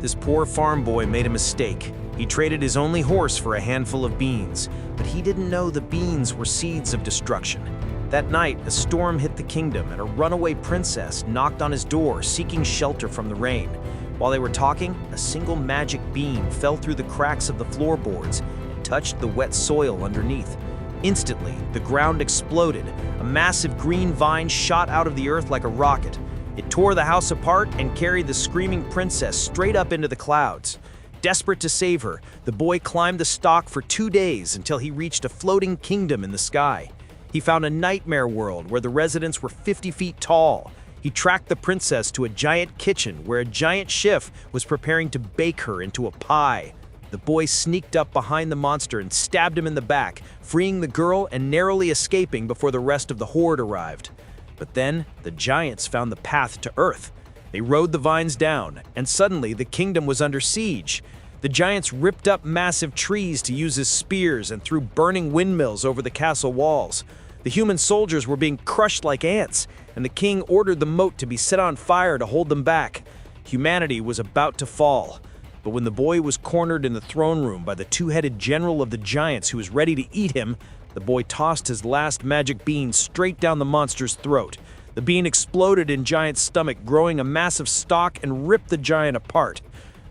This poor farm boy made a mistake. He traded his only horse for a handful of beans, but he didn't know the beans were seeds of destruction. That night, a storm hit the kingdom, and a runaway princess knocked on his door, seeking shelter from the rain. While they were talking, a single magic bean fell through the cracks of the floorboards and touched the wet soil underneath. Instantly, the ground exploded. A massive green vine shot out of the earth like a rocket. It tore the house apart and carried the screaming princess straight up into the clouds. Desperate to save her, the boy climbed the stalk for 2 days until he reached a floating kingdom in the sky. He found a nightmare world where the residents were 50 feet tall. He tracked the princess to a giant kitchen where a giant chef was preparing to bake her into a pie. The boy sneaked up behind the monster and stabbed him in the back, freeing the girl and narrowly escaping before the rest of the horde arrived. But then, the giants found the path to Earth. They rode the vines down, and suddenly the kingdom was under siege. The giants ripped up massive trees to use as spears and threw burning windmills over the castle walls. The human soldiers were being crushed like ants, and the king ordered the moat to be set on fire to hold them back. Humanity was about to fall. But when the boy was cornered in the throne room by the two-headed general of the giants who was ready to eat him, the boy tossed his last magic bean straight down the monster's throat. The bean exploded in Giant's stomach, growing a massive stalk and ripped the giant apart.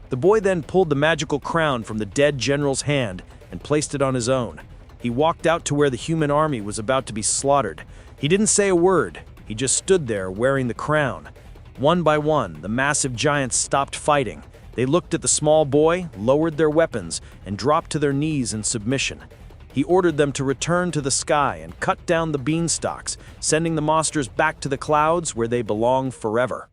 The boy then pulled the magical crown from the dead general's hand and placed it on his own. He walked out to where the human army was about to be slaughtered. He didn't say a word. He just stood there wearing the crown. One by one, the massive giants stopped fighting. They looked at the small boy, lowered their weapons, and dropped to their knees in submission. He ordered them to return to the sky and cut down the beanstalks, sending the monsters back to the clouds where they belong forever.